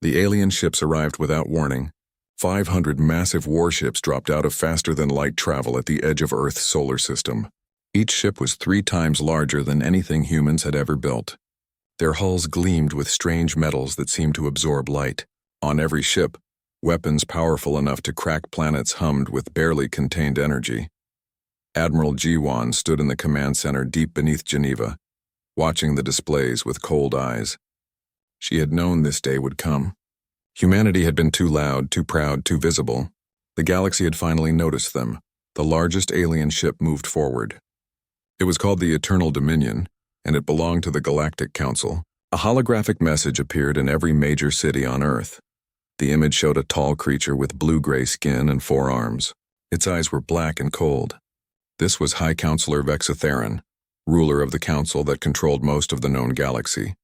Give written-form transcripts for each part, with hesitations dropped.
The alien ships arrived without warning. 500 massive warships dropped out of faster-than-light travel at the edge of Earth's solar system. Each ship was 3 times larger than anything humans had ever built. Their hulls gleamed with strange metals that seemed to absorb light. On every ship, weapons powerful enough to crack planets hummed with barely contained energy. Admiral Jiwan stood in the command center deep beneath Geneva, watching the displays with cold eyes. She had known this day would come. Humanity had been too loud, too proud, too visible. The galaxy had finally noticed them. The largest alien ship moved forward. It was called the Eternal Dominion, and it belonged to the Galactic Council. A holographic message appeared in every major city on Earth. The image showed a tall creature with blue-gray skin and 4 arms. Its eyes were black and cold. This was High Counselor Vexatheron, ruler of the council that controlled most of the known galaxy.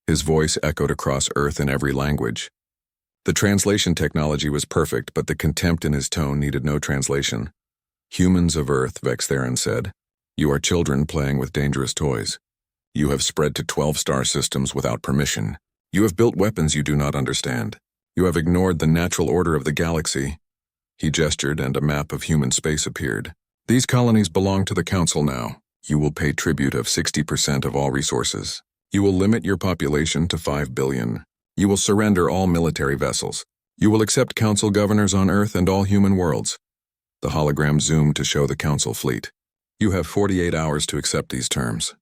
His voice echoed across Earth in every language. The translation technology was perfect, but the contempt in his tone needed no translation. "Humans of Earth," Vexatheron said, "you are children playing with dangerous toys. You have spread to 12 star systems without permission. You have built weapons you do not understand. You have ignored the natural order of the galaxy." He gestured, and a map of human space appeared. "These colonies belong to the Council now. You will pay tribute of 60% of all resources. You will limit your population to 5 billion. You will surrender all military vessels. You will accept Council governors on Earth and all human worlds." The hologram zoomed to show the Council fleet. "You have 48 hours to accept these terms.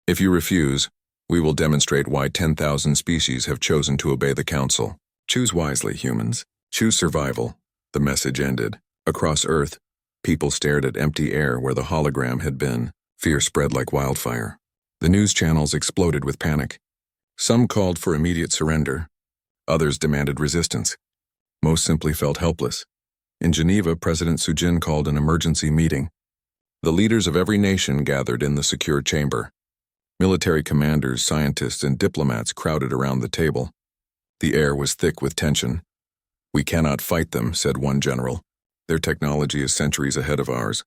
If you refuse, we will demonstrate why 10,000 species have chosen to obey the Council. Choose wisely, humans. Choose survival." The message ended. Across Earth, people stared at empty air where the hologram had been. Fear spread like wildfire. The news channels exploded with panic. Some called for immediate surrender. Others demanded resistance. Most simply felt helpless. In Geneva, President Sujin called an emergency meeting. The leaders of every nation gathered in the secure chamber. Military commanders, scientists, and diplomats crowded around the table. The air was thick with tension. "We cannot fight them," said one general. "Their technology is centuries ahead of ours.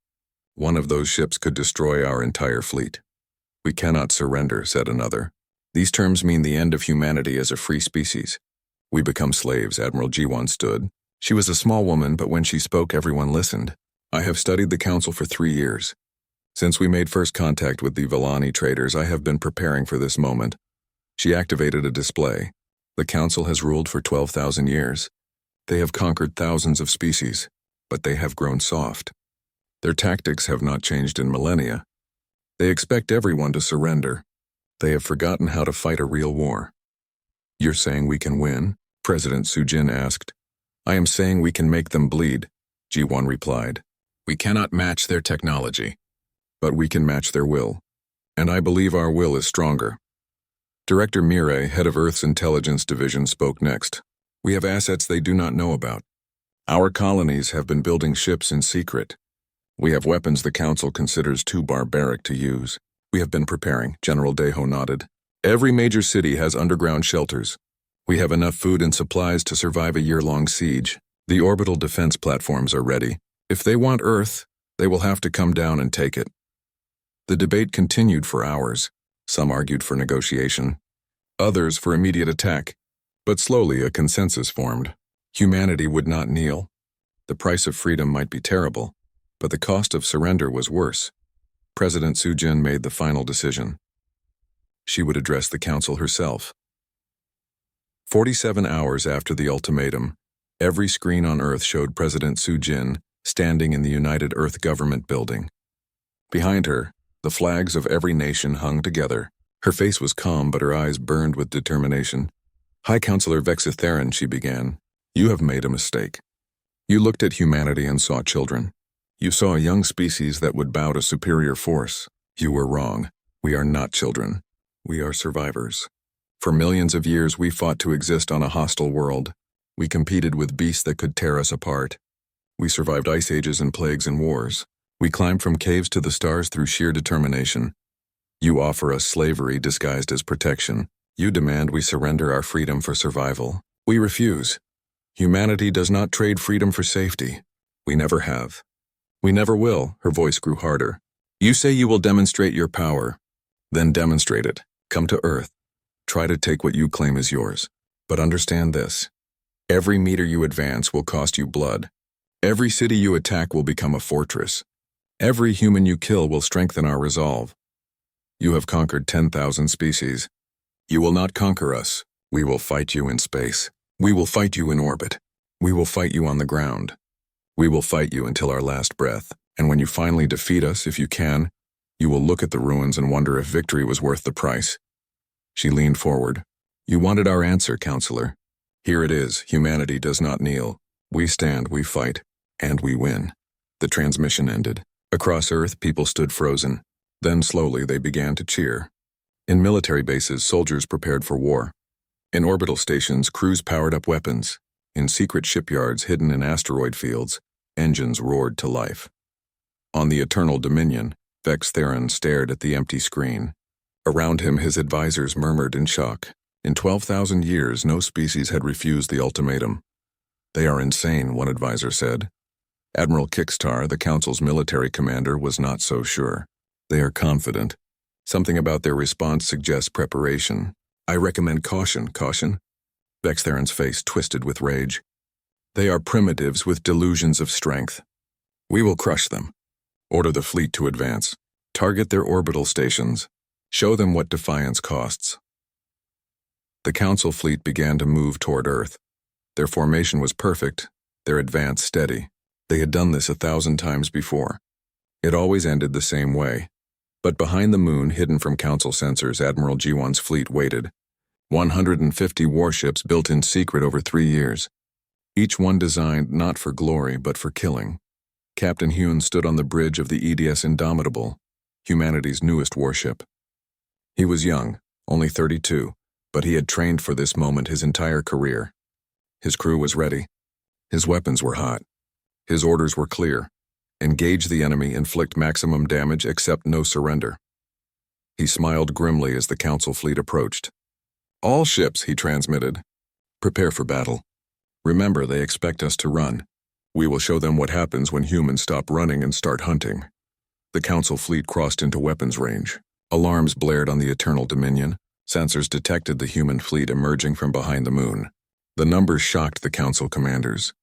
One of those ships could destroy our entire fleet." "We cannot surrender," said another. "These terms mean the end of humanity as a free species." "We become slaves," Admiral Jiwan stood. She was a small woman, but when she spoke, everyone listened. "I have studied the Council for 3 years. Since we made first contact with the Villani traders, I have been preparing for this moment." She activated a display. "The Council has ruled for 12,000 years. They have conquered thousands of species, but they have grown soft. Their tactics have not changed in millennia. They expect everyone to surrender. They have forgotten how to fight a real war." "You're saying we can win?" President Sujin asked. "I am saying we can make them bleed," Jiwan replied. "We cannot match their technology, but we can match their will. And I believe our will is stronger." Director Mireille, head of Earth's Intelligence Division, spoke next. "We have assets they do not know about. Our colonies have been building ships in secret. We have weapons the Council considers too barbaric to use. We have been preparing," General Deho nodded. "Every major city has underground shelters. We have enough food and supplies to survive a year-long siege. The orbital defense platforms are ready. If they want Earth, they will have to come down and take it." The debate continued for hours. Some argued for negotiation, others for immediate attack. But slowly a consensus formed. Humanity would not kneel. The price of freedom might be terrible, but the cost of surrender was worse. President Sujin made the final decision. She would address the Council herself. 47 hours after the ultimatum, every screen on Earth showed President Sujin standing in the United Earth Government building. Behind her, the flags of every nation hung together. Her face was calm, but her eyes burned with determination. "High Counselor Vexatheron," she began, "you have made a mistake. You looked at humanity and saw children. You saw a young species that would bow to superior force. You were wrong. We are not children. We are survivors. For millions of years we fought to exist on a hostile world. We competed with beasts that could tear us apart. We survived ice ages and plagues and wars. We climbed from caves to the stars through sheer determination. You offer us slavery disguised as protection. You demand we surrender our freedom for survival. We refuse. Humanity does not trade freedom for safety. We never have. We never will." Her voice grew harder. "You say you will demonstrate your power. Then demonstrate it. Come to Earth. Try to take what you claim is yours. But understand this. Every meter you advance will cost you blood. Every city you attack will become a fortress. Every human you kill will strengthen our resolve. You have conquered 10,000 species. You will not conquer us. We will fight you in space. We will fight you in orbit. We will fight you on the ground. We will fight you until our last breath. And when you finally defeat us, if you can, you will look at the ruins and wonder if victory was worth the price. She leaned forward. You wanted our answer, counselor. Here it is. Humanity does not kneel. We stand, we fight, and we win. The transmission ended. Across Earth, people stood frozen. Then slowly they began to cheer. In military bases, soldiers prepared for war. In orbital stations, crews powered up weapons. In secret shipyards hidden in asteroid fields, engines roared to life. On the Eternal Dominion, Vex Theron stared at the empty screen. Around him, his advisors murmured in shock. In 12,000 years, no species had refused the ultimatum. They are insane, one advisor said. Admiral Kickstar, the Council's military commander, was not so sure. They are confident. Something about their response suggests preparation. I recommend caution. Caution? Vex Theron's face twisted with rage. They are primitives with delusions of strength. We will crush them. Order the fleet to advance. Target their orbital stations. Show them what defiance costs. The Council fleet began to move toward Earth. Their formation was perfect, their advance steady. They had done this 1,000 times before. It always ended the same way. But behind the moon, hidden from Council sensors, Admiral G1's fleet waited. 150 warships built in secret over 3 years. Each one designed not for glory, but for killing. Captain Hune stood on the bridge of the EDS Indomitable, humanity's newest warship. He was young, only 32, but he had trained for this moment his entire career. His crew was ready. His weapons were hot. His orders were clear. Engage the enemy, inflict maximum damage, accept no surrender. He smiled grimly as the Council fleet approached. All ships, he transmitted. Prepare for battle. Remember, they expect us to run. We will show them what happens when humans stop running and start hunting. The Council fleet crossed into weapons range. Alarms blared on the Eternal Dominion. Sensors detected the human fleet emerging from behind the moon. The numbers shocked the Council commanders.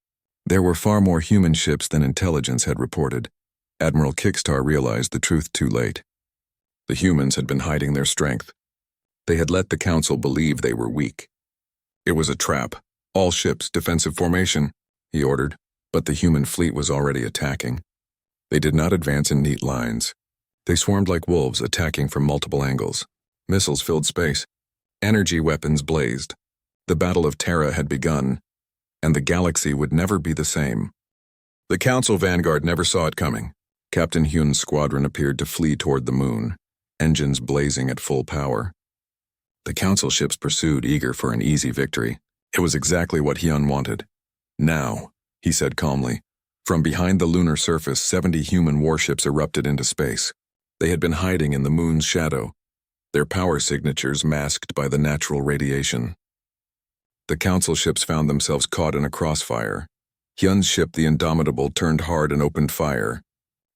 There were far more human ships than intelligence had reported. Admiral Kickstar realized the truth too late. The humans had been hiding their strength. They had let the Council believe they were weak. It was a trap. All ships, defensive formation, he ordered, but the human fleet was already attacking. They did not advance in neat lines. They swarmed like wolves, attacking from multiple angles. Missiles filled space. Energy weapons blazed. The Battle of Terra had begun, and the galaxy would never be the same. The Council vanguard never saw it coming. Captain Hune's squadron appeared to flee toward the moon, engines blazing at full power. The Council ships pursued, eager for an easy victory. It was exactly what Hyun wanted. Now, he said calmly. From behind the lunar surface, 70 human warships erupted into space. They had been hiding in the moon's shadow, their power signatures masked by the natural radiation. The Council ships found themselves caught in a crossfire. Hyun's ship, the Indomitable, turned hard and opened fire.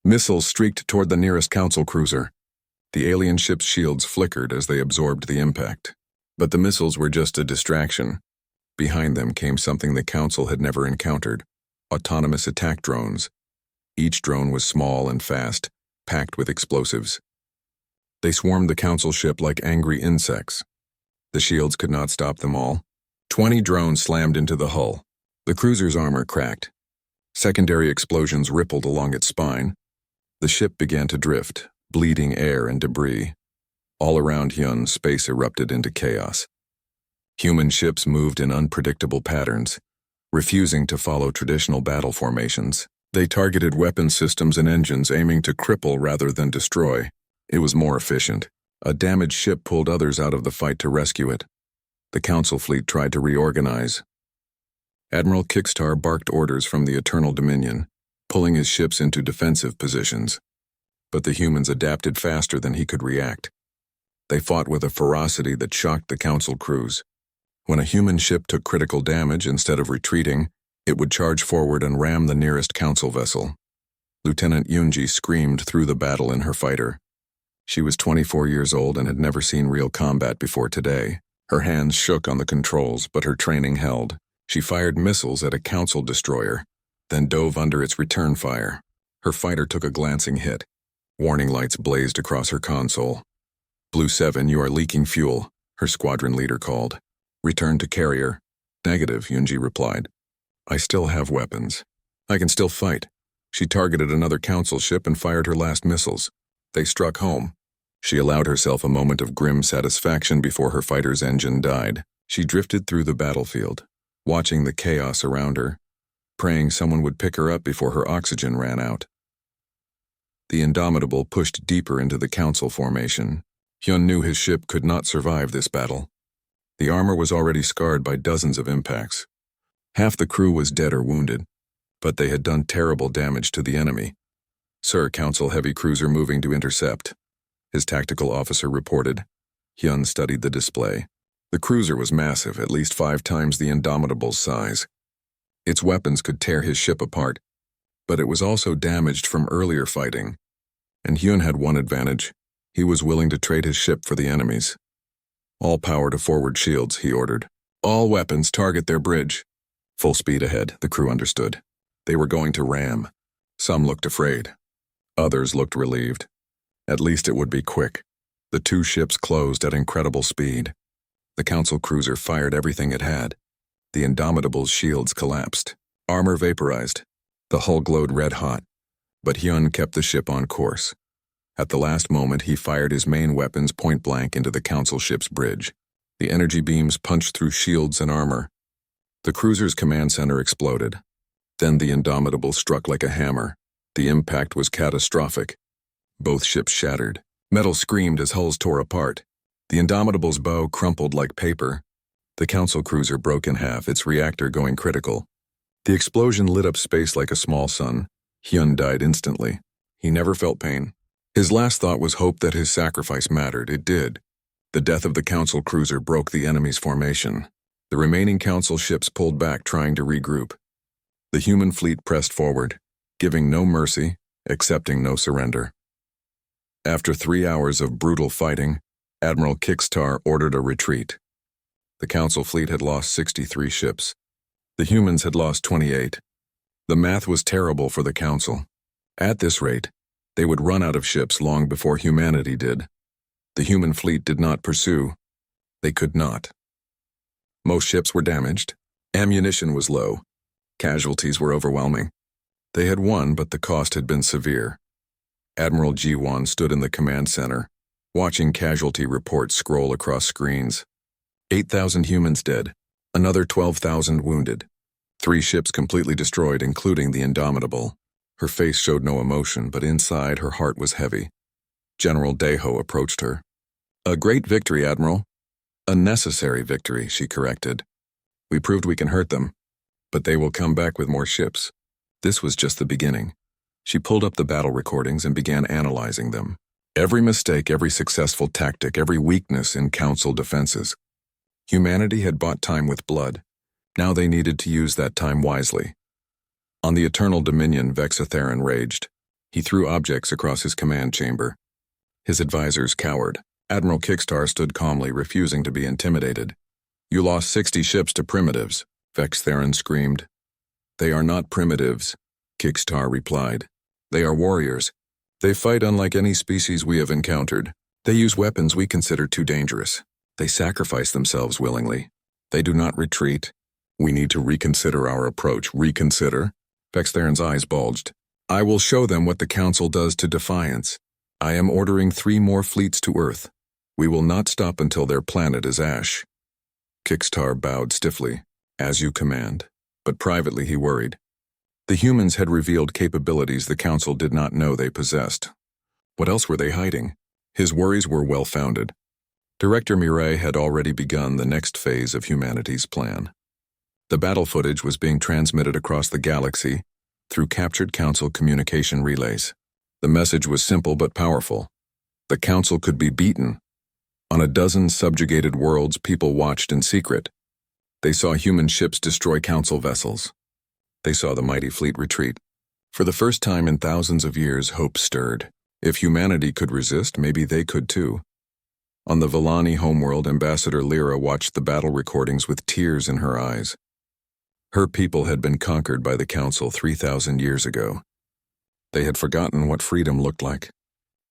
Missiles streaked toward the nearest Council cruiser. The alien ship's shields flickered as they absorbed the impact. But the missiles were just a distraction. Behind them came something the Council had never encountered: autonomous attack drones. Each drone was small and fast, packed with explosives. They swarmed the Council ship like angry insects. The shields could not stop them all. 20 drones slammed into the hull. The cruiser's armor cracked. Secondary explosions rippled along its spine. The ship began to drift, bleeding air and debris. All around Hyun, space erupted into chaos. Human ships moved in unpredictable patterns, refusing to follow traditional battle formations. They targeted weapon systems and engines, aiming to cripple rather than destroy. It was more efficient. A damaged ship pulled others out of the fight to rescue it. The Council fleet tried to reorganize. Admiral Kickstar barked orders from the Eternal Dominion, pulling his ships into defensive positions. But the humans adapted faster than he could react. They fought with a ferocity that shocked the Council crews. When a human ship took critical damage, instead of retreating, it would charge forward and ram the nearest Council vessel. Lieutenant Yoonji screamed through the battle in her fighter. She was 24 years old and had never seen real combat before today. Her hands shook on the controls, but her training held. She fired missiles at a Council destroyer, then dove under its return fire. Her fighter took a glancing hit. Warning lights blazed across her console. "Blue 7, you are leaking fuel," her squadron leader called. "Return to carrier." "Negative," Yunji replied. "I still have weapons. I can still fight." She targeted another Council ship and fired her last missiles. They struck home. She allowed herself a moment of grim satisfaction before her fighter's engine died. She drifted through the battlefield, watching the chaos around her, praying someone would pick her up before her oxygen ran out. The Indomitable pushed deeper into the Council formation. Hyun knew his ship could not survive this battle. The armor was already scarred by dozens of impacts. Half the crew was dead or wounded, but they had done terrible damage to the enemy. "Sir, Council heavy cruiser moving to intercept," his tactical officer reported. Hyun studied the display. The cruiser was massive, at least 5 times the Indomitable's size. Its weapons could tear his ship apart, but it was also damaged from earlier fighting. And Hyun had one advantage. He was willing to trade his ship for the enemy's. "All power to forward shields," he ordered. "All weapons target their bridge." Full speed ahead, the crew understood. They were going to ram. Some looked afraid. Others looked relieved. At least it would be quick. The 2 ships closed at incredible speed. The Council cruiser fired everything it had. The Indomitable's shields collapsed. Armor vaporized. The hull glowed red-hot. But Hyun kept the ship on course. At the last moment, he fired his main weapons point-blank into the Council ship's bridge. The energy beams punched through shields and armor. The cruiser's command center exploded. Then the Indomitable struck like a hammer. The impact was catastrophic. Both ships shattered. Metal screamed as hulls tore apart. The Indomitable's bow crumpled like paper. The Council cruiser broke in half, its reactor going critical. The explosion lit up space like a small sun. Hyun died instantly. He never felt pain. His last thought was hope that his sacrifice mattered. It did. The death of the Council cruiser broke the enemy's formation. The remaining Council ships pulled back, trying to regroup. The human fleet pressed forward, giving no mercy, accepting no surrender. After 3 hours of brutal fighting, Admiral Kickstar ordered a retreat. The Council fleet had lost 63 ships. The humans had lost 28. The math was terrible for the Council. At this rate, they would run out of ships long before humanity did. The human fleet did not pursue. They could not. Most ships were damaged. Ammunition was low. Casualties were overwhelming. They had won, but the cost had been severe. Admiral Ji-won stood in the command center, watching casualty reports scroll across screens. 8,000 humans dead, another 12,000 wounded. 3 ships completely destroyed, including the Indomitable. Her face showed no emotion, but inside her heart was heavy. General Daeho approached her. "A great victory, Admiral." "A necessary victory," she corrected. "We proved we can hurt them, but they will come back with more ships." This was just the beginning. She pulled up the battle recordings and began analyzing them. Every mistake, every successful tactic, every weakness in Council defenses. Humanity had bought time with blood. Now they needed to use that time wisely. On the Eternal Dominion, Vexatheron raged. He threw objects across his command chamber. His advisors cowered. Admiral Kickstar stood calmly, refusing to be intimidated. "You lost 60 ships to primitives," Vexatheron screamed. "They are not primitives," Kickstar replied. "They are warriors. They fight unlike any species we have encountered. They use weapons we consider too dangerous. They sacrifice themselves willingly. They do not retreat. We need to reconsider our approach." "Reconsider?" Vexatheron's eyes bulged. "I will show them what the Council does to Defiance. I am ordering 3 more fleets to Earth. We will not stop until their planet is ash." Kickstar bowed stiffly. "As you command." But privately he worried. The humans had revealed capabilities the Council did not know they possessed. What else were they hiding? His worries were well-founded. Director Mireille had already begun the next phase of humanity's plan. The battle footage was being transmitted across the galaxy through captured Council communication relays. The message was simple but powerful. The Council could be beaten. On a dozen subjugated worlds, people watched in secret. They saw human ships destroy Council vessels. They saw the mighty fleet retreat. For the first time in thousands of years, hope stirred. If humanity could resist, maybe they could too. On the Villani homeworld, Ambassador Lyra watched the battle recordings with tears in her eyes. Her people had been conquered by the Council 3,000 years ago. They had forgotten what freedom looked like.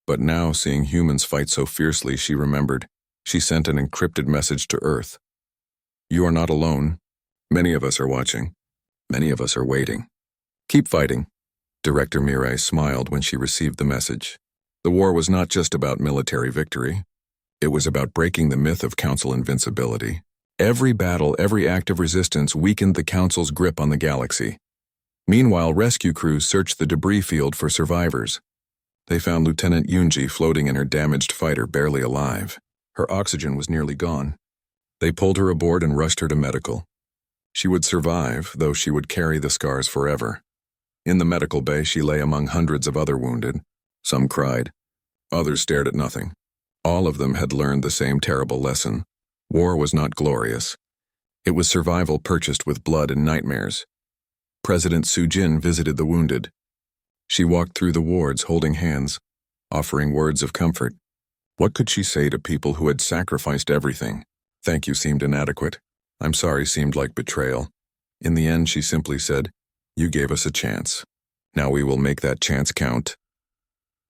But now, seeing humans fight so fiercely, she remembered. She sent an encrypted message to Earth. "You are not alone. Many of us are watching. Many of us are waiting. Keep fighting." Director Mirai smiled when she received the message. The war was not just about military victory. It was about breaking the myth of Council invincibility. Every battle, every act of resistance weakened the Council's grip on the galaxy. Meanwhile, rescue crews searched the debris field for survivors. They found Lieutenant Yunji floating in her damaged fighter, barely alive. Her oxygen was nearly gone. They pulled her aboard and rushed her to medical. She would survive, though she would carry the scars forever. In the medical bay, she lay among hundreds of other wounded. Some cried. Others stared at nothing. All of them had learned the same terrible lesson. War was not glorious. It was survival purchased with blood and nightmares. President Sujin visited the wounded. She walked through the wards holding hands, offering words of comfort. What could she say to people who had sacrificed everything? Thank you seemed inadequate. I'm sorry seemed like betrayal. In the end, she simply said, "You gave us a chance. Now we will make that chance count."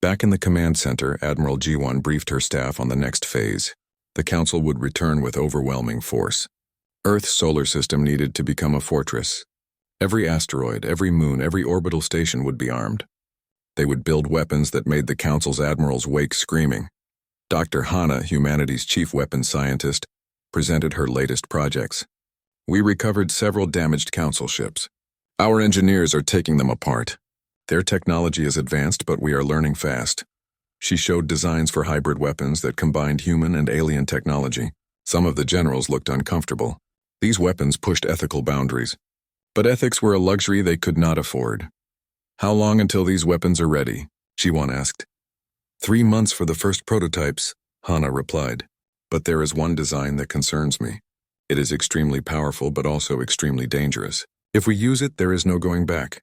Back in the command center, Admiral G1 briefed her staff on the next phase. The Council would return with overwhelming force. Earth's solar system needed to become a fortress. Every asteroid, every moon, every orbital station would be armed. They would build weapons that made the Council's admirals wake screaming. Dr. Hana, humanity's chief weapons scientist, presented her latest projects. "We recovered several damaged Council ships. Our engineers are taking them apart. Their technology is advanced, but we are learning fast." She showed designs for hybrid weapons that combined human and alien technology. Some of the generals looked uncomfortable. These weapons pushed ethical boundaries. But ethics were a luxury they could not afford. "How long until these weapons are ready?" Ji-won asked. 3 months for the first prototypes, Hana replied. "But there is one design that concerns me. It is extremely powerful but also extremely dangerous. If we use it, there is no going back."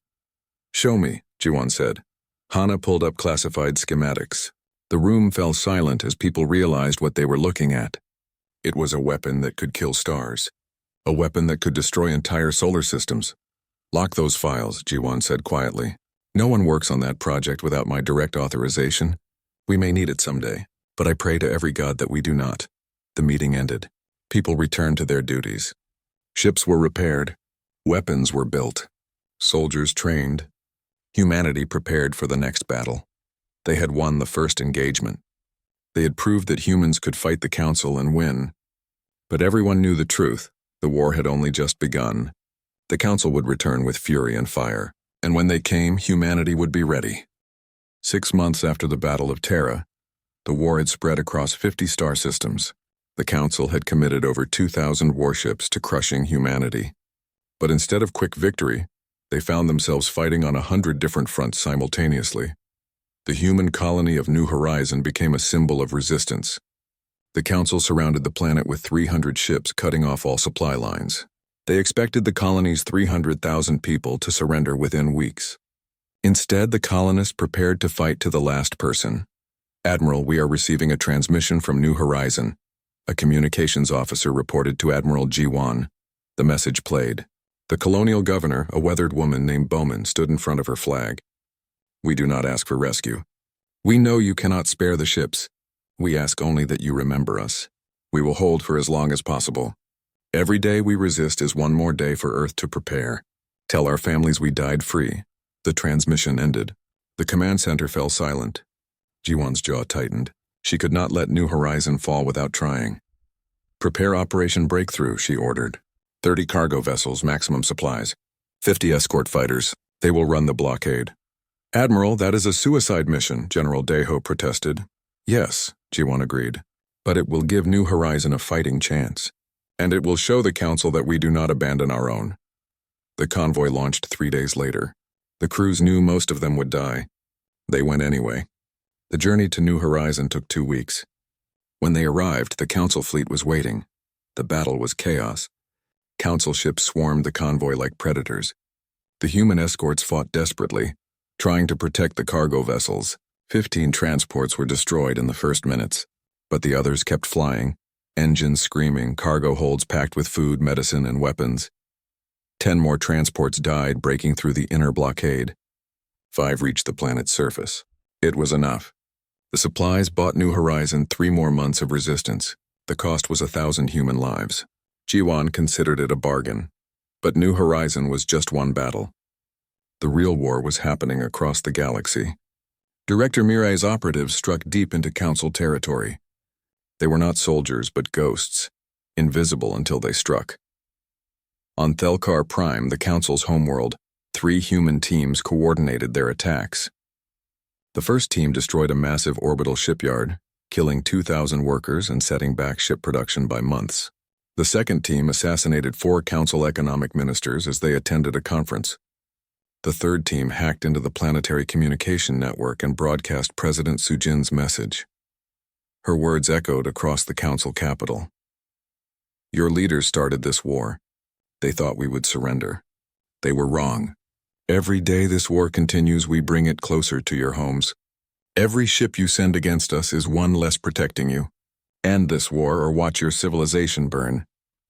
"Show me," Ji-won said. Hana pulled up classified schematics. The room fell silent as people realized what they were looking at. It was a weapon that could kill stars. A weapon that could destroy entire solar systems. "Lock those files," Ji-won said quietly. "No one works on that project without my direct authorization. We may need it someday, but I pray to every god that we do not." The meeting ended. People returned to their duties. Ships were repaired. Weapons were built. Soldiers trained. Humanity prepared for the next battle. They had won the first engagement. They had proved that humans could fight the Council and win. But everyone knew the truth. The war had only just begun. The Council would return with fury and fire, and when they came, humanity would be ready. 6 months after the Battle of Terra, the war had spread across 50 star systems. The Council had committed over 2,000 warships to crushing humanity. But instead of quick victory, they found themselves fighting on 100 different fronts simultaneously. The human colony of New Horizon became a symbol of resistance. The Council surrounded the planet with 300 ships, cutting off all supply lines. They expected the colony's 300,000 people to surrender within weeks. Instead, the colonists prepared to fight to the last person. "Admiral, we are receiving a transmission from New Horizon," a communications officer reported to Admiral Ji-won. The message played. The colonial governor, a weathered woman named Bowman, stood in front of her flag. "We do not ask for rescue. We know you cannot spare the ships. We ask only that you remember us. We will hold for as long as possible. Every day we resist is one more day for Earth to prepare. Tell our families we died free." The transmission ended. The command center fell silent. Ji-won's jaw tightened. She could not let New Horizon fall without trying. "Prepare Operation Breakthrough," she ordered. 30 cargo vessels, maximum supplies. 50 escort fighters. They will run the blockade. "Admiral, that is a suicide mission," General Daeho protested. "Yes," Ji-won agreed. "But it will give New Horizon a fighting chance. And it will show the Council that we do not abandon our own." The convoy launched 3 days later. The crews knew most of them would die. They went anyway. The journey to New Horizon took 2 weeks. When they arrived, the Council fleet was waiting. The battle was chaos. Council ships swarmed the convoy like predators. The human escorts fought desperately, trying to protect the cargo vessels. 15 transports were destroyed in the first minutes. But the others kept flying, engines screaming, cargo holds packed with food, medicine, and weapons. 10 more transports died, breaking through the inner blockade. 5 reached the planet's surface. It was enough. The supplies bought New Horizon 3 more months of resistance. The cost was 1,000 human lives. Jiwan considered it a bargain. But New Horizon was just one battle. The real war was happening across the galaxy. Director Mirai's operatives struck deep into Council territory. They were not soldiers, but ghosts, invisible until they struck. On Thelkar Prime, the Council's homeworld, 3 human teams coordinated their attacks. The first team destroyed a massive orbital shipyard, killing 2,000 workers and setting back ship production by months. The second team assassinated 4 Council economic ministers as they attended a conference. The third team hacked into the planetary communication network and broadcast President Sujin's message. Her words echoed across the Council capital. Your leaders started this war. They thought we would surrender. They were wrong. Every day this war continues, we bring it closer to your homes. Every ship you send against us is one less protecting you. End this war or watch your civilization burn.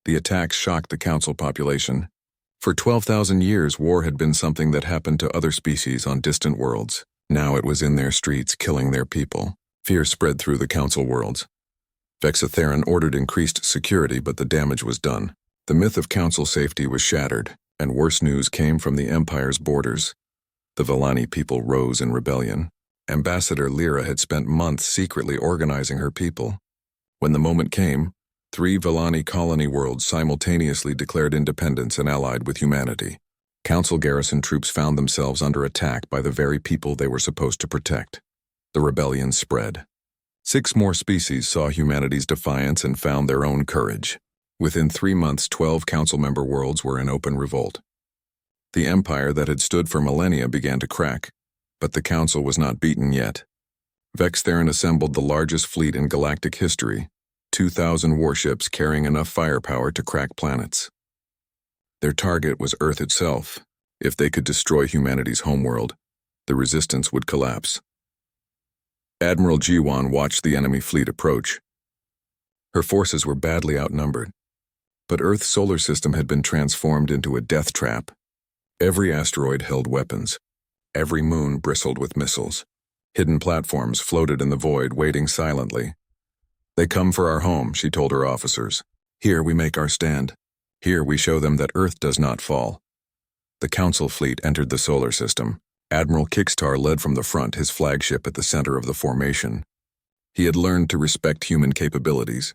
The attacks shocked the Council population. For 12,000 years, war had been something that happened to other species on distant worlds. Now it was in their streets, killing their people. Fear spread through the Council worlds. Vexatheron ordered increased security, but the damage was done. The myth of Council safety was shattered, and worse news came from the Empire's borders. The Villani people rose in rebellion. Ambassador Lyra had spent months secretly organizing her people. When the moment came, 3 Villani colony worlds simultaneously declared independence and allied with humanity. Council garrison troops found themselves under attack by the very people they were supposed to protect. The rebellion spread. 6 more species saw humanity's defiance and found their own courage. Within 3 months, 12 Council member worlds were in open revolt. The empire that had stood for millennia began to crack, but the Council was not beaten yet. Vexatheron assembled the largest fleet in galactic history, 2,000 warships carrying enough firepower to crack planets. Their target was Earth itself. If they could destroy humanity's homeworld, the resistance would collapse. Admiral Jiwan watched the enemy fleet approach. Her forces were badly outnumbered, but Earth's solar system had been transformed into a death trap. Every asteroid held weapons. Every moon bristled with missiles. Hidden platforms floated in the void, waiting silently. They come for our home, she told her officers. Here we make our stand. Here we show them that Earth does not fall. The Council fleet entered the solar system. Admiral Kickstar led from the front, his flagship at the center of the formation. He had learned to respect human capabilities.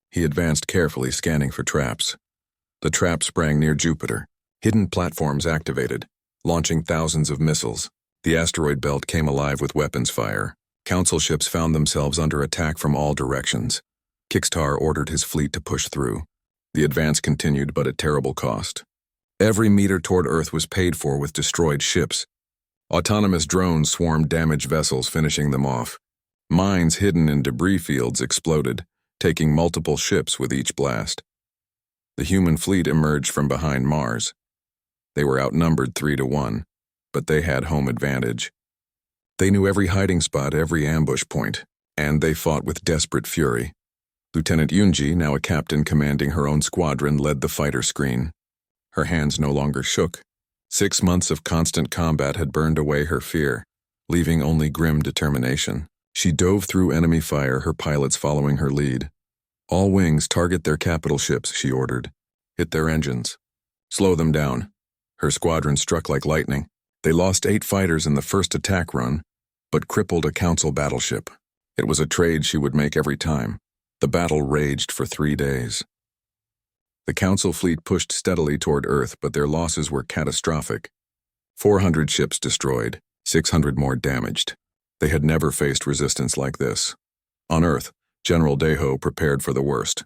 He advanced carefully, scanning for traps. The trap sprang near Jupiter. Hidden platforms activated, launching thousands of missiles. The asteroid belt came alive with weapons fire. Council ships found themselves under attack from all directions. Kickstar ordered his fleet to push through. The advance continued, but at terrible cost. Every meter toward Earth was paid for with destroyed ships. Autonomous drones swarmed damaged vessels, finishing them off. Mines hidden in debris fields exploded, taking multiple ships with each blast. The human fleet emerged from behind Mars. They were outnumbered 3-1, but they had home advantage. They knew every hiding spot, every ambush point, and they fought with desperate fury. Lieutenant Yunji, now a captain commanding her own squadron, led the fighter screen. Her hands no longer shook. 6 months of constant combat had burned away her fear, leaving only grim determination. She dove through enemy fire, her pilots following her lead. All wings target their capital ships, she ordered. Hit their engines. Slow them down. Her squadron struck like lightning. They lost 8 fighters in the first attack run, but crippled a Council battleship. It was a trade she would make every time. The battle raged for 3 days. The Council fleet pushed steadily toward Earth, but their losses were catastrophic. 400 ships destroyed, 600 more damaged. They had never faced resistance like this. On Earth, General Deho prepared for the worst.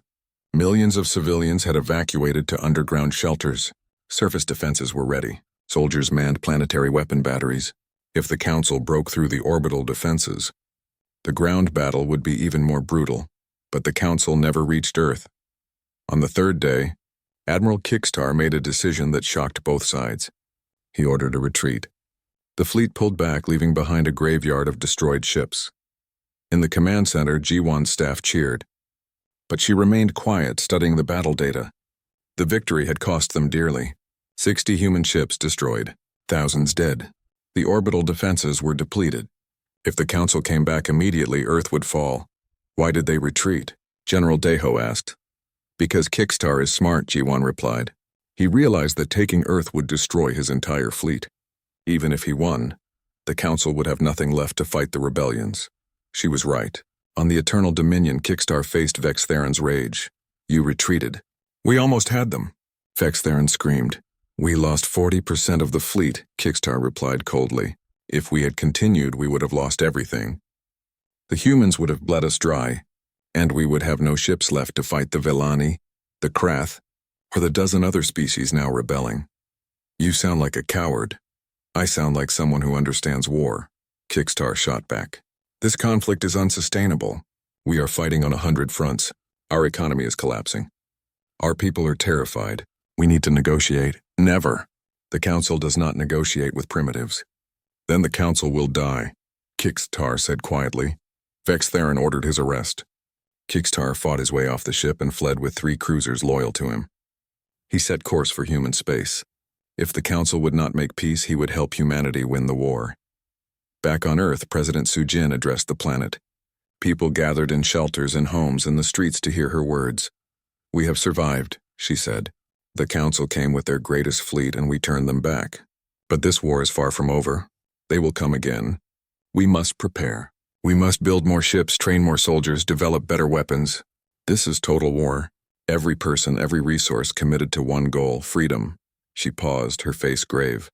Millions of civilians had evacuated to underground shelters. Surface defenses were ready. Soldiers manned planetary weapon batteries. If the Council broke through the orbital defenses, the ground battle would be even more brutal. But the Council never reached Earth. On the 3rd day, Admiral Kickstar made a decision that shocked both sides. He ordered a retreat. The fleet pulled back, leaving behind a graveyard of destroyed ships. In the command center, G1's staff cheered. But she remained quiet, studying the battle data. The victory had cost them dearly. 60 human ships destroyed, thousands dead. The orbital defenses were depleted. If the Council came back immediately, Earth would fall. Why did they retreat? General Deho asked. Because Kickstar is smart, G1 replied. He realized that taking Earth would destroy his entire fleet. Even if he won, the Council would have nothing left to fight the rebellions. She was right. On the Eternal Dominion, Kickstar faced Vex Theron's rage. You retreated. We almost had them. Vex Theron screamed. We lost 40% of the fleet, Kickstar replied coldly. If we had continued, we would have lost everything. The humans would have bled us dry, and we would have no ships left to fight the Villani, the Krath, or the dozen other species now rebelling. You sound like a coward. I sound like someone who understands war, Kickstar shot back. This conflict is unsustainable. We are fighting on 100 fronts. Our economy is collapsing. Our people are terrified. We need to negotiate. Never. The Council does not negotiate with primitives. Then the Council will die, Kickstar said quietly. Vex Theron ordered his arrest. Kickstar fought his way off the ship and fled with 3 cruisers loyal to him. He set course for human space. If the Council would not make peace, he would help humanity win the war. Back on Earth, President Sujin addressed the planet. People gathered in shelters and homes in the streets to hear her words. We have survived, she said. The Council came with their greatest fleet and we turned them back. But this war is far from over. They will come again. We must prepare. We must build more ships, train more soldiers, develop better weapons. This is total war. Every person, every resource committed to one goal, freedom. She paused, her face grave.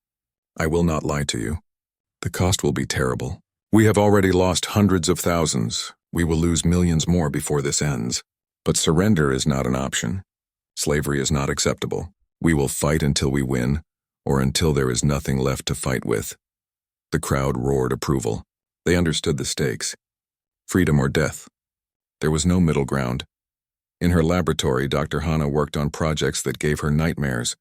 I will not lie to you. The cost will be terrible. We have already lost hundreds of thousands. We will lose millions more before this ends. But surrender is not an option. Slavery is not acceptable. We will fight until we win, or until there is nothing left to fight with. The crowd roared approval. They understood the stakes. Freedom or death. There was no middle ground. In her laboratory, Dr. Hana worked on projects that gave her nightmares.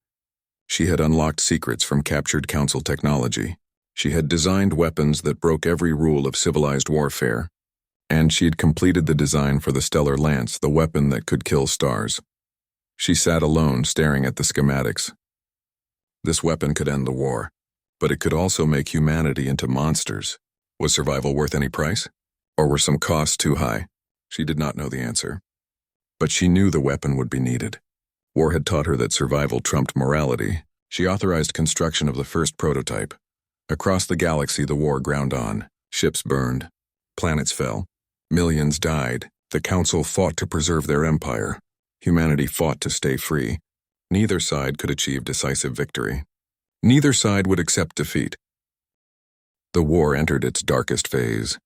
She had unlocked secrets from captured Council technology. She had designed weapons that broke every rule of civilized warfare. And she had completed the design for the Stellar Lance, the weapon that could kill stars. She sat alone, staring at the schematics. This weapon could end the war, but it could also make humanity into monsters. Was survival worth any price? Or were some costs too high? She did not know the answer. But she knew the weapon would be needed. War had taught her that survival trumped morality. She authorized construction of the first prototype. Across the galaxy, the war ground on. Ships burned. Planets fell. Millions died. The Council fought to preserve their empire. Humanity fought to stay free. Neither side could achieve decisive victory. Neither side would accept defeat. The war entered its darkest phase.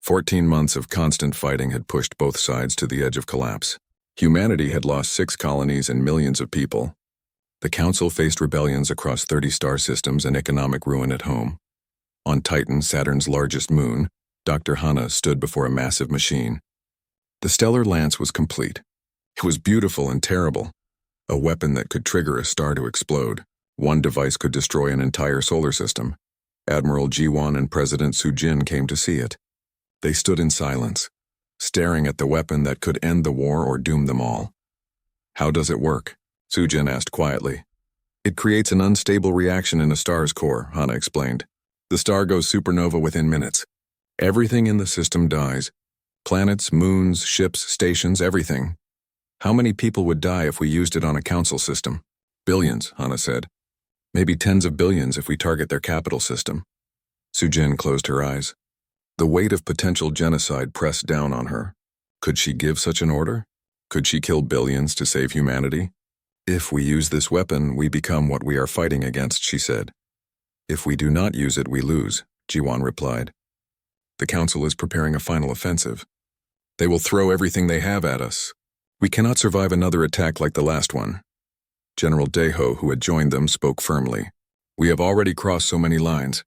14 months of constant fighting had pushed both sides to the edge of collapse. Humanity had lost 6 colonies and millions of people. The Council faced rebellions across 30 star systems and economic ruin at home. On Titan, Saturn's largest moon, Dr. Hana stood before a massive machine. The Stellar Lance was complete. It was beautiful and terrible. A weapon that could trigger a star to explode. One device could destroy an entire solar system. Admiral G1 and President Sujin came to see it. They stood in silence, staring at the weapon that could end the war or doom them all. How does it work? Sujin asked quietly. It creates an unstable reaction in a star's core, Hana explained. The star goes supernova within minutes. Everything in the system dies. Planets, moons, ships, stations, everything. How many people would die if we used it on a Council system? Billions, Hana said. Maybe tens of billions if we target their capital system. Sujin closed her eyes. The weight of potential genocide pressed down on her. Could she give such an order? Could she kill billions to save humanity? If we use this weapon, we become what we are fighting against, she said. If we do not use it, we lose, Jiwan replied. The Council is preparing a final offensive. They will throw everything they have at us. We cannot survive another attack like the last one. General Deho, who had joined them, spoke firmly. We have already crossed so many lines.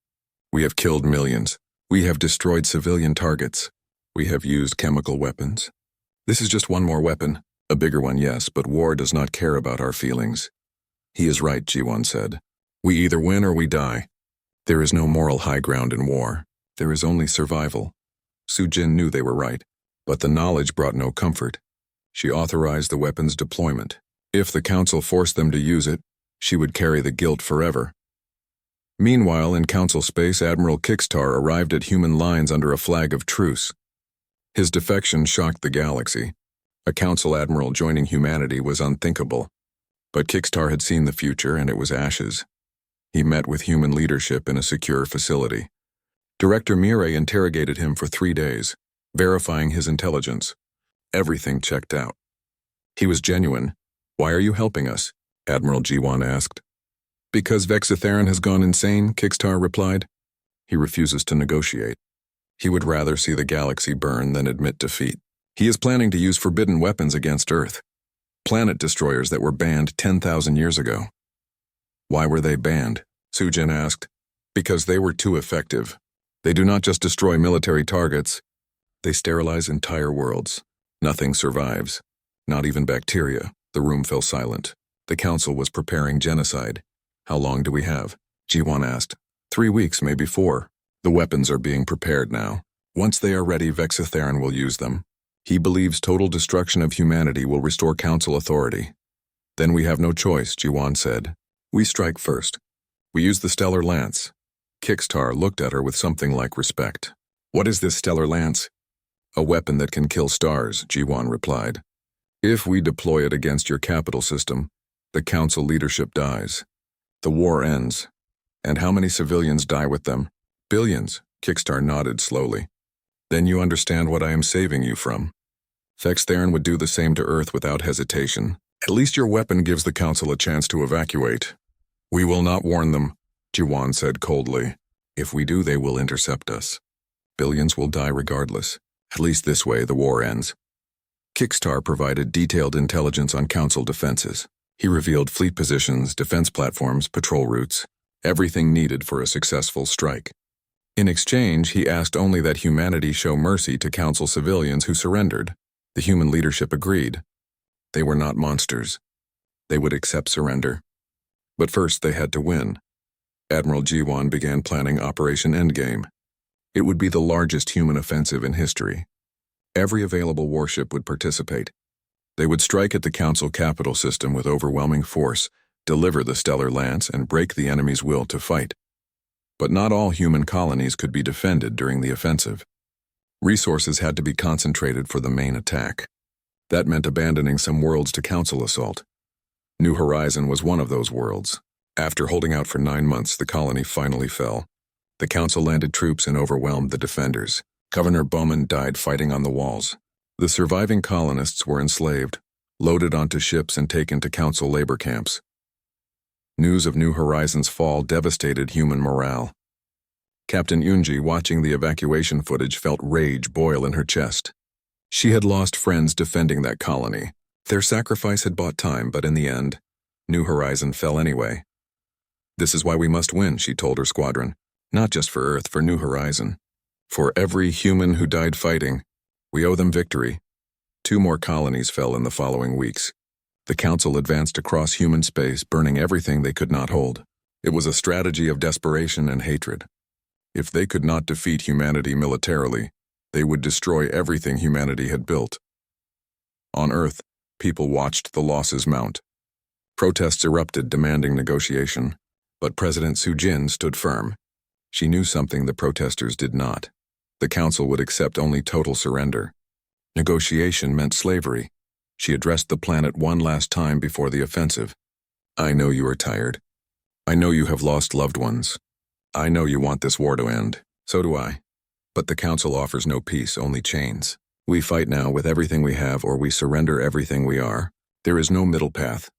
We have killed millions. We have destroyed civilian targets. We have used chemical weapons. This is just one more weapon. A bigger one, yes, but war does not care about our feelings. He is right, G1 said. We either win or we die. There is no moral high ground in war. There is only survival. Sujin knew they were right, but the knowledge brought no comfort. She authorized the weapon's deployment. If the Council forced them to use it, she would carry the guilt forever. Meanwhile, in Council space, Admiral Kickstar arrived at human lines under a flag of truce. His defection shocked the galaxy. A Council admiral joining humanity was unthinkable. But Kickstar had seen the future, and it was ashes. He met with human leadership in a secure facility. Director Mireille interrogated him for 3 days, verifying his intelligence. Everything checked out. He was genuine. "Why are you helping us?" Admiral G1 asked. "Because Vexatheron has gone insane," Kickstar replied. "He refuses to negotiate. He would rather see the galaxy burn than admit defeat. He is planning to use forbidden weapons against Earth. Planet destroyers that were banned 10,000 years ago." "Why were they banned?" Sujin asked. "Because they were too effective. They do not just destroy military targets, they sterilize entire worlds. Nothing survives. Not even bacteria." The room fell silent. The Council was preparing genocide. "How long do we have?" G1 asked. 3 weeks, maybe 4. The weapons are being prepared now. Once they are ready, Vexatheron will use them. He believes total destruction of humanity will restore Council authority. "Then we have no choice," G1 said. "We strike first. We use the Stellar Lance." Kickstar looked at her with something like respect. "What is this Stellar Lance?" "A weapon that can kill stars," G1 replied. "If we deploy it against your capital system, the Council leadership dies. The war ends. And how many civilians die with them?" "Billions," Kickstar nodded slowly. "Then you understand what I am saving you from. Vexatheron would do the same to Earth without hesitation. At least your weapon gives the Council a chance to evacuate." "We will not warn them," G1 said coldly. "If we do, they will intercept us. Billions will die regardless. At least this way the war ends." Kickstar provided detailed intelligence on Council defenses. He revealed fleet positions, defense platforms, patrol routes, everything needed for a successful strike. In exchange, he asked only that humanity show mercy to Council civilians who surrendered. The human leadership agreed. They were not monsters. They would accept surrender. But first they had to win. Admiral G1 began planning Operation Endgame. It would be the largest human offensive in history. Every available warship would participate. They would strike at the Council capital system with overwhelming force, deliver the Stellar Lance, and break the enemy's will to fight. But not all human colonies could be defended during the offensive. Resources had to be concentrated for the main attack. That meant abandoning some worlds to Council assault. New Horizon was one of those worlds. After holding out for 9 months, the colony finally fell. The Council landed troops and overwhelmed the defenders. Governor Bowman died fighting on the walls. The surviving colonists were enslaved, loaded onto ships and taken to Council labor camps. News of New Horizon's fall devastated human morale. Captain Yunji, watching the evacuation footage, felt rage boil in her chest. She had lost friends defending that colony. Their sacrifice had bought time, but in the end, New Horizon fell anyway. "This is why we must win," she told her squadron. "Not just for Earth, for New Horizon. For every human who died fighting, we owe them victory." 2 more colonies fell in the following weeks. The Council advanced across human space, burning everything they could not hold. It was a strategy of desperation and hatred. If they could not defeat humanity militarily, they would destroy everything humanity had built. On Earth, people watched the losses mount. Protests erupted demanding negotiation, but President Sujin stood firm. She knew something the protesters did not. The Council would accept only total surrender. Negotiation meant slavery. She addressed the planet one last time before the offensive. "I know you are tired. I know you have lost loved ones. I know you want this war to end. So do I. But the Council offers no peace, only chains. We fight now with everything we have, or we surrender everything we are. There is no middle path.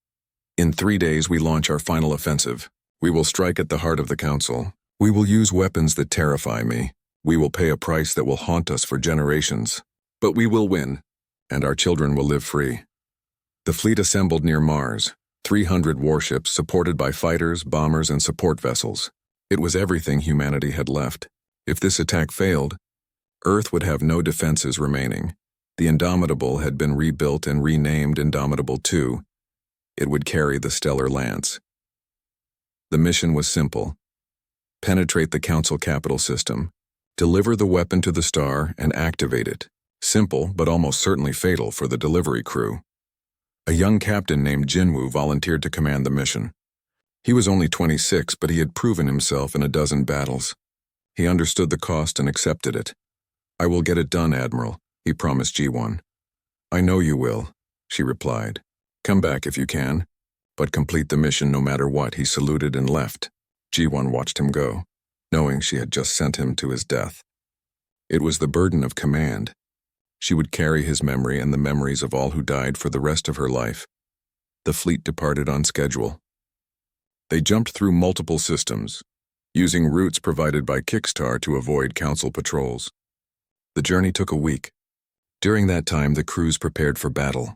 In 3 days we launch our final offensive. We will strike at the heart of the Council. We will use weapons that terrify me. We will pay a price that will haunt us for generations. But we will win, and our children will live free." The fleet assembled near Mars, 300 warships supported by fighters, bombers, and support vessels. It was everything humanity had left. If this attack failed, Earth would have no defenses remaining. The Indomitable had been rebuilt and renamed Indomitable II. It would carry the Stellar Lance. The mission was simple: penetrate the Council capital system, Deliver the weapon to the star and activate it. Simple, but almost certainly fatal for the delivery crew. A young captain named Jinwoo volunteered to command the mission. He was only 26, but he had proven himself in a dozen battles. He understood the cost and accepted it. "I will get it done, Admiral," he promised Ji-won. "I know you will," she replied. "Come back if you can, but complete the mission no matter what." He saluted and left. Ji-won watched him go, knowing she had just sent him to his death. It was the burden of command. She would carry his memory and the memories of all who died for the rest of her life. The fleet departed on schedule. They jumped through multiple systems, using routes provided by Kickstar to avoid Council patrols. The journey took a week. During that time, the crews prepared for battle.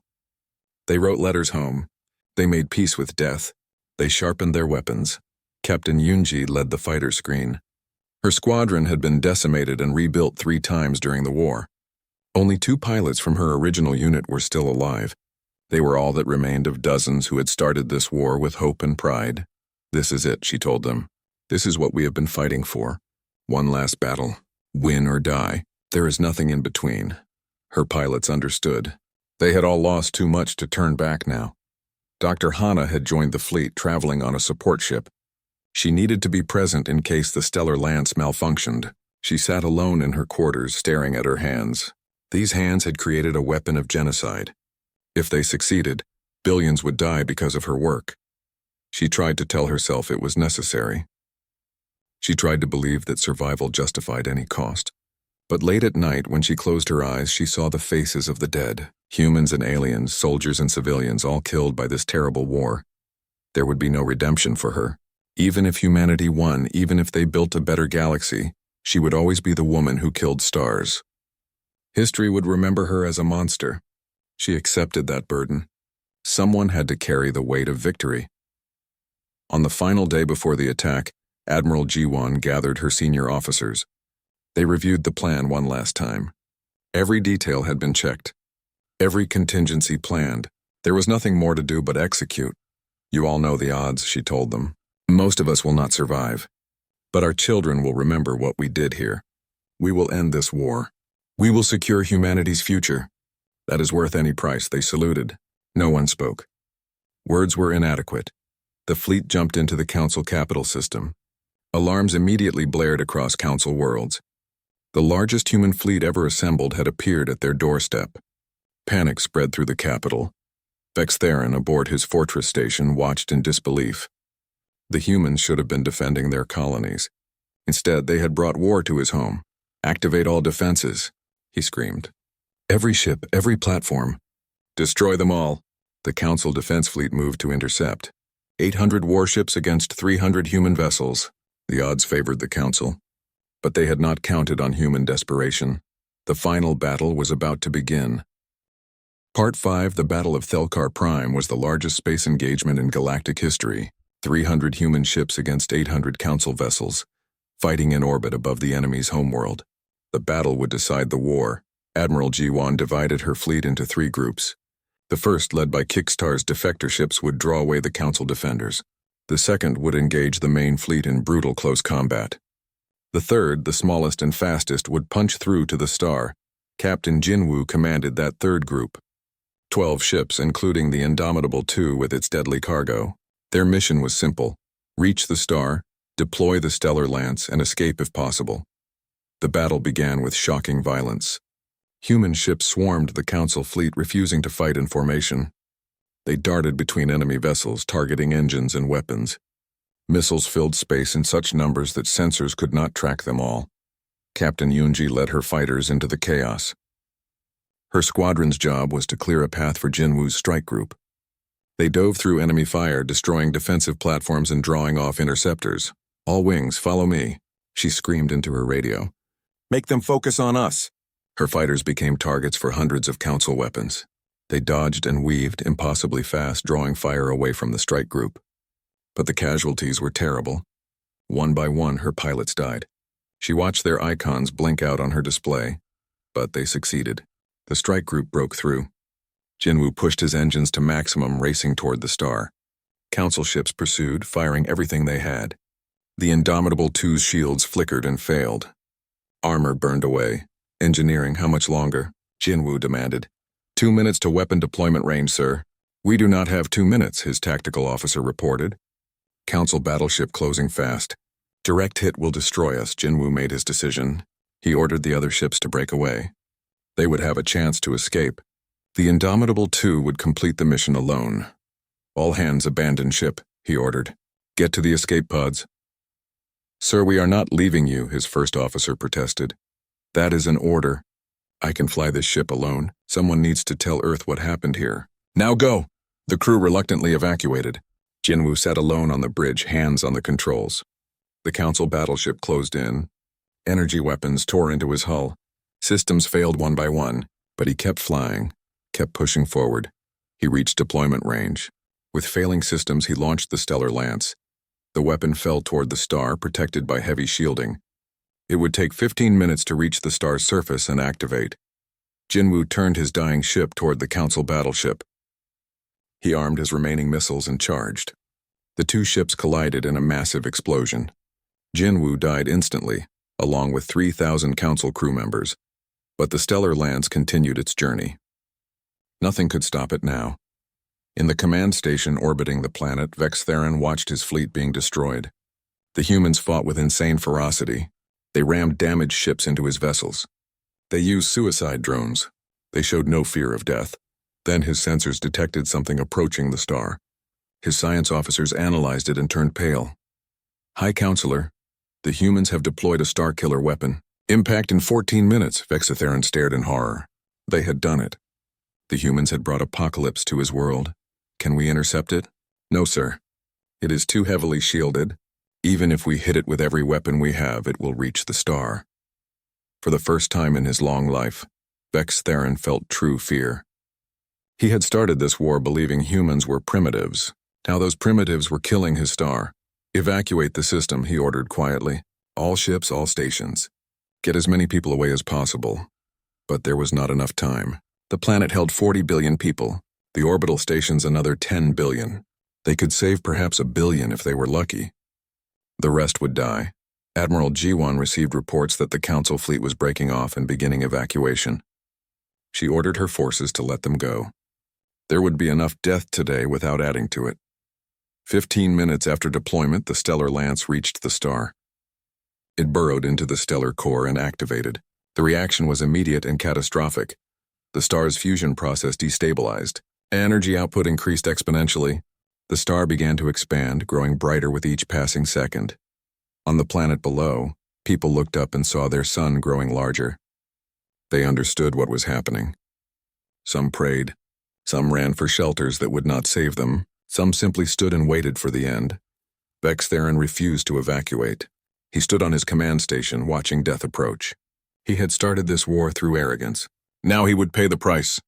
They wrote letters home. They made peace with death. They sharpened their weapons. Captain Yoonji led the fighter screen. Her squadron had been decimated and rebuilt 3 times during the war. Only 2 pilots from her original unit were still alive. They were all that remained of dozens who had started this war with hope and pride. "This is it," she told them. "This is what we have been fighting for. One last battle. Win or die. There is nothing in between." Her pilots understood. They had all lost too much to turn back now. Dr. Hana had joined the fleet, traveling on a support ship. She needed to be present in case the stellar lance malfunctioned. She sat alone in her quarters, staring at her hands. These hands had created a weapon of genocide. If they succeeded, billions would die because of her work. She tried to tell herself it was necessary. She tried to believe that survival justified any cost. But late at night, when she closed her eyes, she saw the faces of the dead. Humans and aliens, soldiers and civilians, all killed by this terrible war. There would be no redemption for her. Even if humanity won, even if they built a better galaxy, she would always be the woman who killed stars. History would remember her as a monster. She accepted that burden. Someone had to carry the weight of victory. On the final day before the attack, Admiral Ji-won gathered her senior officers. They reviewed the plan one last time. Every detail had been checked. Every contingency planned. There was nothing more to do but execute. "You all know the odds," she told them. "Most of us will not survive. But our children will remember what we did here. We will end this war. We will secure humanity's future. That is worth any price." They saluted. No one spoke. Words were inadequate. The fleet jumped into the Council capital system. Alarms immediately blared across Council worlds. The largest human fleet ever assembled had appeared at their doorstep. Panic spread through the capital. Vex Theron, aboard his fortress station, watched in disbelief. The humans should have been defending their colonies. Instead, they had brought war to his home. "Activate all defenses," he screamed. "Every ship, every platform. Destroy them all." The Council defense fleet moved to intercept. 800 warships against 300 human vessels. The odds favored the Council. But they had not counted on human desperation. The final battle was about to begin. Part 5, the Battle of Thelkar Prime, was the largest space engagement in galactic history. 300 human ships against 800 Council vessels, fighting in orbit above the enemy's homeworld. The battle would decide the war. Admiral Ji-won divided her fleet into 3 groups. The first, led by Kickstar's defector ships, would draw away the Council defenders. The second would engage the main fleet in brutal close combat. The third, the smallest and fastest, would punch through to the star. Captain Jinwoo commanded that third group. 12 ships, including the Indomitable II with its deadly cargo. Their mission was simple: reach the star, deploy the stellar lance, and escape if possible. The battle began with shocking violence. Human ships swarmed the Council fleet, refusing to fight in formation. They darted between enemy vessels, targeting engines and weapons. Missiles filled space in such numbers that sensors could not track them all. Captain Yoonji led her fighters into the chaos. Her squadron's job was to clear a path for Jinwoo's strike group. They dove through enemy fire, destroying defensive platforms and drawing off interceptors. "All wings, follow me," she screamed into her radio. "Make them focus on us." Her fighters became targets for hundreds of Council weapons. They dodged and weaved, impossibly fast, drawing fire away from the strike group. But the casualties were terrible. One by one, her pilots died. She watched their icons blink out on her display, but they succeeded. The strike group broke through. Jinwoo pushed his engines to maximum, racing toward the star. Council ships pursued, firing everything they had. The Indomitable II's shields flickered and failed. Armor burned away. Engineering, how much longer? Jinwoo demanded. 2 minutes to weapon deployment range, sir. We do not have 2 minutes, his tactical officer reported. Council battleship closing fast. Direct hit will destroy us, Jinwoo made his decision. He ordered the other ships to break away. They would have a chance to escape. The Indomitable II would complete the mission alone. All hands abandon ship, he ordered. Get to the escape pods. Sir, we are not leaving you, his first officer protested. That is an order. I can fly this ship alone. Someone needs to tell Earth what happened here. Now go! The crew reluctantly evacuated. Jinwoo sat alone on the bridge, hands on the controls. The Council battleship closed in. Energy weapons tore into his hull. Systems failed one by one, but he kept flying, kept pushing forward. He reached deployment range. With failing systems, he launched the Stellar Lance. The weapon fell toward the star, protected by heavy shielding. It would take 15 minutes to reach the star's surface and activate. Jinwoo turned his dying ship toward the Council battleship. He armed his remaining missiles and charged. The two ships collided in a massive explosion. Jinwoo died instantly, along with 3,000 Council crew members. But the Stellar Lance continued its journey. Nothing could stop it now. In the command station orbiting the planet, Vex Theron watched his fleet being destroyed. The humans fought with insane ferocity. They rammed damaged ships into his vessels. They used suicide drones. They showed no fear of death. Then his sensors detected something approaching the star. His science officers analyzed it and turned pale. High Counselor, the humans have deployed a star-killer weapon. Impact in 14 minutes, Vex Theron stared in horror. They had done it. The humans had brought apocalypse to his world. Can we intercept it? No, sir. It is too heavily shielded. Even if we hit it with every weapon we have, it will reach the star. For the first time in his long life, Vex Theron felt true fear. He had started this war believing humans were primitives. Now those primitives were killing his star. Evacuate the system, he ordered quietly. All ships, all stations. Get as many people away as possible. But there was not enough time. The planet held 40 billion people. The orbital stations another 10 billion. They could save perhaps 1 billion if they were lucky. The rest would die. Admiral Jiwon received reports that the Council fleet was breaking off and beginning evacuation. She ordered her forces to let them go. There would be enough death today without adding to it. 15 minutes after deployment, the Stellar Lance reached the star. It burrowed into the stellar core and activated. The reaction was immediate and catastrophic. The star's fusion process destabilized. Energy output increased exponentially. The star began to expand, growing brighter with each passing second. On the planet below, people looked up and saw their sun growing larger. They understood what was happening. Some prayed. Some ran for shelters that would not save them. Some simply stood and waited for the end. Vex Theron refused to evacuate. He stood on his command station, watching death approach. He had started this war through arrogance. Now he would pay the price.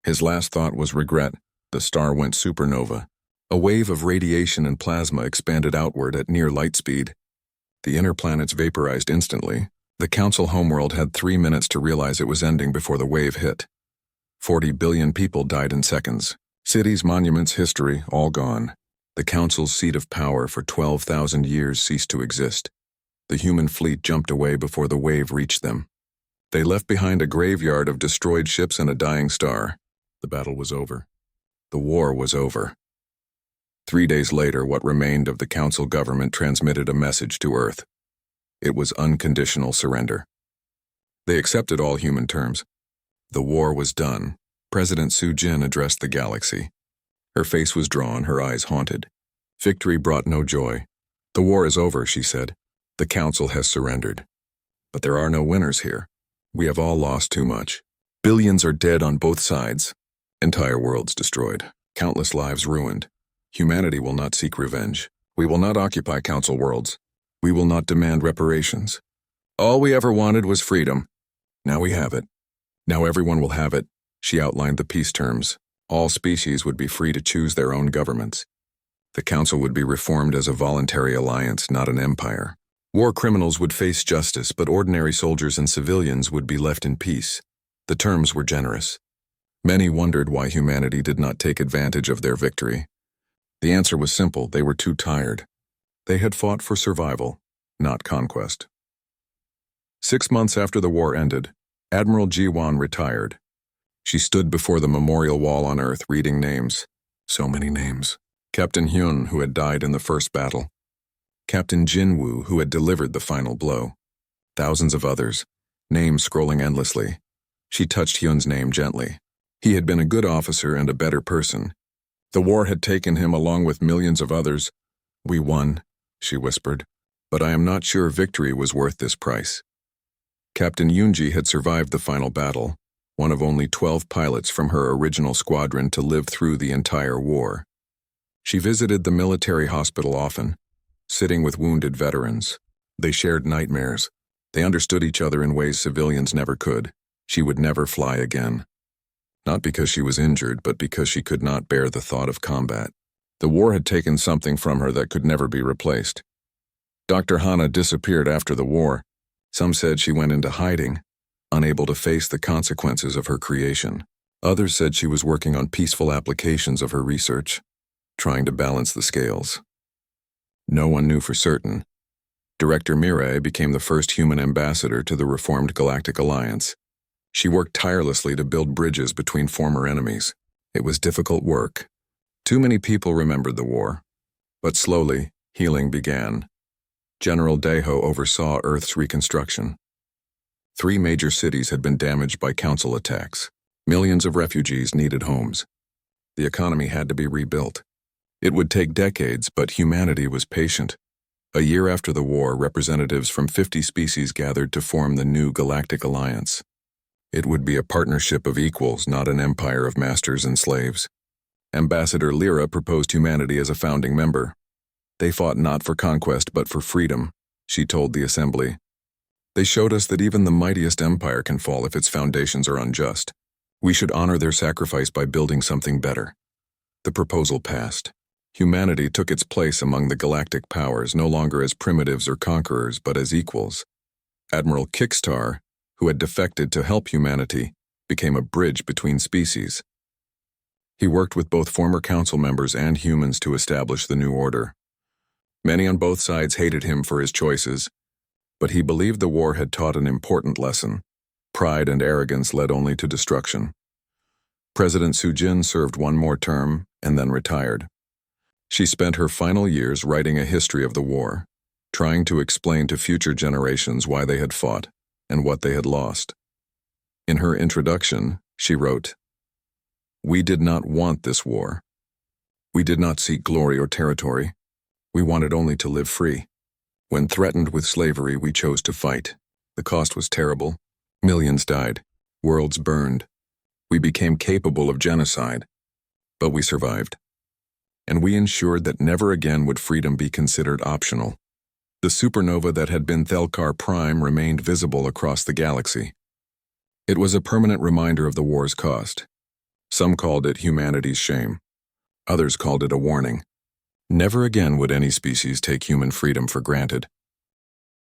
His last thought was regret. The star went supernova. A wave of radiation and plasma expanded outward at near light speed. The inner planets vaporized instantly. The Council homeworld had 3 minutes to realize it was ending before the wave hit. 40 billion people died in seconds. Cities, monuments, history, all gone. The Council's seat of power for 12,000 years ceased to exist. The human fleet jumped away before the wave reached them. They left behind a graveyard of destroyed ships and a dying star. The battle was over. The war was over. 3 days later, what remained of the Council government transmitted a message to Earth. It was unconditional surrender. They accepted all human terms. The war was done. President Su Jin addressed the galaxy. Her face was drawn, her eyes haunted. Victory brought no joy. The war is over, she said. The Council has surrendered. But there are no winners here. We have all lost too much. Billions are dead on both sides. Entire worlds destroyed. Countless lives ruined. Humanity will not seek revenge. We will not occupy Council worlds. We will not demand reparations. All we ever wanted was freedom. Now we have it. Now everyone will have it. She outlined the peace terms. All species would be free to choose their own governments. The Council would be reformed as a voluntary alliance, not an empire. War criminals would face justice, but ordinary soldiers and civilians would be left in peace. The terms were generous. Many wondered why humanity did not take advantage of their victory. The answer was simple: they were too tired. They had fought for survival, not conquest. 6 months after the war ended, Admiral Ji-won retired. She stood before the memorial wall on Earth reading names. So many names. Captain Hyun, who had died in the first battle. Captain Jin-woo, who had delivered the final blow. Thousands of others, names scrolling endlessly. She touched Hyun's name gently. He had been a good officer and a better person. The war had taken him along with millions of others. "We won," she whispered, "but I am not sure victory was worth this price." Captain Yoonji had survived the final battle, one of only 12 pilots from her original squadron to live through the entire war. She visited the military hospital often, sitting with wounded veterans. They shared nightmares. They understood each other in ways civilians never could. She would never fly again. Not because she was injured, but because she could not bear the thought of combat. The war had taken something from her that could never be replaced. Dr. Hana disappeared after the war. Some said she went into hiding, unable to face the consequences of her creation. Others said she was working on peaceful applications of her research, trying to balance the scales. No one knew for certain. Director Mirai became the first human ambassador to the reformed Galactic Alliance. She worked tirelessly to build bridges between former enemies. It was difficult work. Too many people remembered the war. But slowly, healing began. General Daeho oversaw Earth's reconstruction. 3 major cities had been damaged by council attacks. Millions of refugees needed homes. The economy had to be rebuilt. It would take decades, but humanity was patient. A year after the war, representatives from 50 species gathered to form the new Galactic Alliance. It would be a partnership of equals, not an empire of masters and slaves. Ambassador Lyra proposed humanity as a founding member. They fought not for conquest but for freedom, she told the assembly. They showed us that even the mightiest empire can fall if its foundations are unjust. We should honor their sacrifice by building something better. The proposal passed. Humanity took its place among the galactic powers, no longer as primitives or conquerors, but as equals. Admiral Kickstar, who had defected to help humanity, became a bridge between species. He worked with both former council members and humans to establish the new order. Many on both sides hated him for his choices, but he believed the war had taught an important lesson. Pride and arrogance led only to destruction. President Soo-jin served one more term and then retired. She spent her final years writing a history of the war, trying to explain to future generations why they had fought and what they had lost. In her introduction, she wrote, "We did not want this war. We did not seek glory or territory. We wanted only to live free. When threatened with slavery, we chose to fight. The cost was terrible. Millions died. Worlds burned. We became capable of genocide. But we survived. And we ensured that never again would freedom be considered optional." The supernova that had been Thelkar Prime remained visible across the galaxy. It was a permanent reminder of the war's cost. Some called it humanity's shame. Others called it a warning. Never again would any species take human freedom for granted.